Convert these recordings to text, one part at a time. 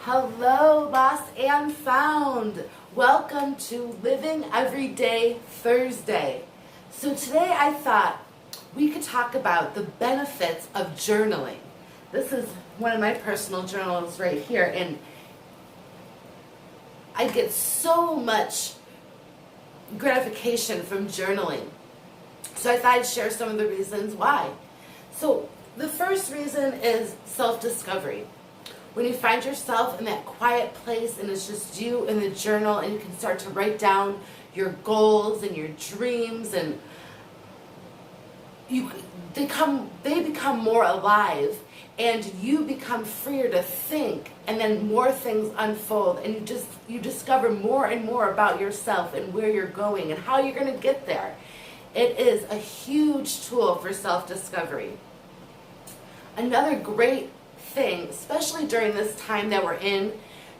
Hello, lost and found. Welcome to Living Everyday Thursday. So today I thought we could talk about the benefits of journaling. This is one of my personal journals right here, and I get so much gratification from journaling. So I thought I'd share some of the reasons why. So the first reason is self-discovery. When you find yourself in that quiet place and it's just you in the journal and you can start to write down your goals and your dreams, and they become more alive, and you become freer to think, and then more things unfold, and you discover more and more about yourself and where you're going and how you're going to get there. It is a huge tool for self-discovery. Another great thing, especially during this time that we're in,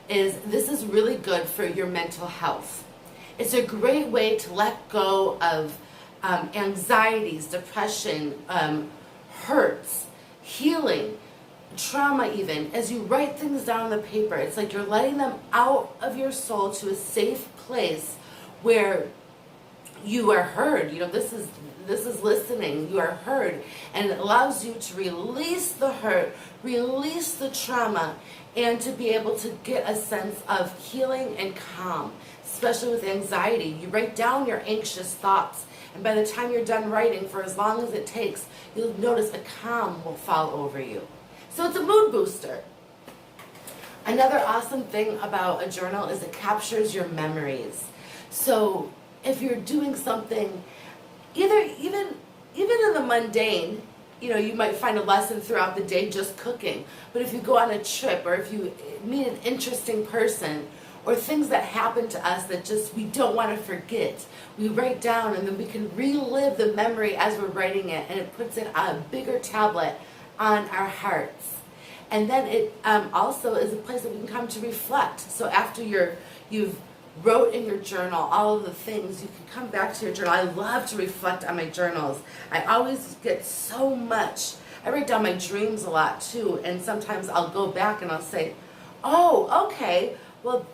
is this is really good for your mental health. It's a great way to let go of anxieties, depression, hurts, healing, trauma even. As you write things down on the paper, it's like you're letting them out of your soul to a safe place where you are heard. This is listening. You are heard, and it allows you to release the hurt, release the trauma, and to be able to get a sense of healing and calm, especially with anxiety. You write down your anxious thoughts, and by the time you're done writing, for as long as it takes, you'll notice a calm will fall over you. So it's a mood booster. Another awesome thing about a journal is it captures your memories. So if you're doing something, even in the mundane, you might find a lesson throughout the day just cooking. But if you go on a trip, or if you meet an interesting person, or things that happen to us that just we don't want to forget, we write down, and then we can relive the memory as we're writing it, and it puts it on a bigger tablet on our hearts. And then it also is a place that we can come to reflect. So after you've wrote in your journal all of the things, you can come back to your journal. I love to reflect on my journals. I always get so much. I write down my dreams a lot too, and sometimes I'll go back and I'll say, oh, okay, well,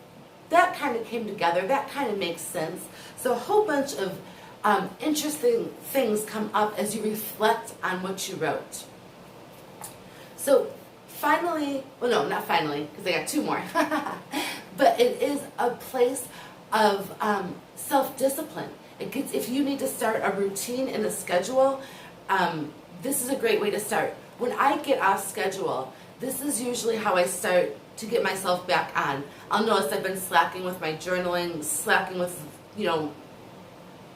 that kind of came together, that kind of makes sense. So a whole bunch of interesting things come up as you reflect on what you wrote. So finally, well, no, not finally, because I got two more. But it is a place of self-discipline. If you need to start a routine and a schedule, this is a great way to start. When I get off schedule, this is usually how I start to get myself back on. I'll notice I've been slacking with my journaling, slacking with,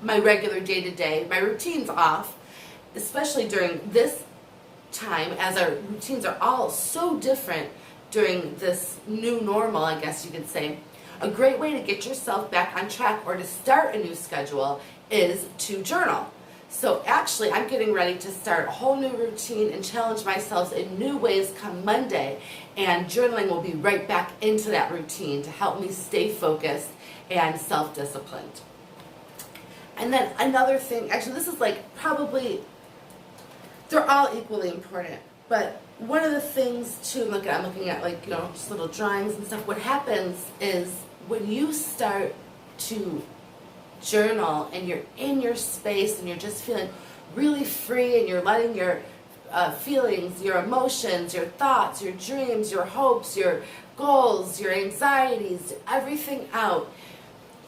my regular day-to-day. My routine's off, especially during this time, as our routines are all so different during this new normal, I guess you could say. A great way to get yourself back on track or to start a new schedule is to journal. So actually, I'm getting ready to start a whole new routine and challenge myself in new ways come Monday, and journaling will be right back into that routine to help me stay focused and self-disciplined. And then another thing, actually this is probably, they're all equally important, but one of the things too, I'm looking at just little drawings and stuff. What happens is when you start to journal and you're in your space and you're just feeling really free, and you're letting your feelings, your emotions, your thoughts, your dreams, your hopes, your goals, your anxieties, everything out,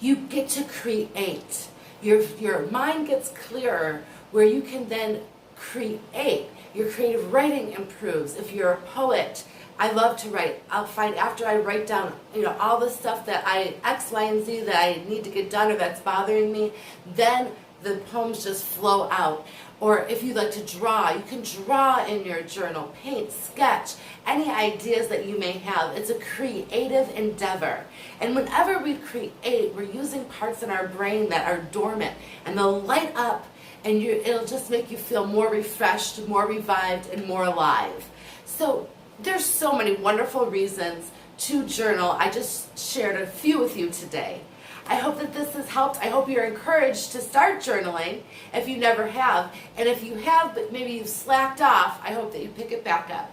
you get to create. Your mind gets clearer, where you can then create. Your creative writing improves. If you're a poet, I love to write. I'll find after I write down, all the stuff that X, Y, and Z that I need to get done or that's bothering me, then the poems just flow out. Or if you like to draw, you can draw in your journal, paint, sketch, any ideas that you may have. It's a creative endeavor. And whenever we create, we're using parts in our brain that are dormant, and they'll light up, and it'll just make you feel more refreshed, more revived, and more alive. So there's so many wonderful reasons to journal. I just shared a few with you today. I hope that this has helped. I hope you're encouraged to start journaling if you never have. And if you have, but maybe you've slacked off, I hope that you pick it back up.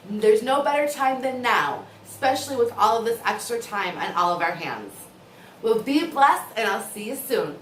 There's no better time than now. especially with all of this extra time on all of our hands. Well, be blessed, and I'll see you soon.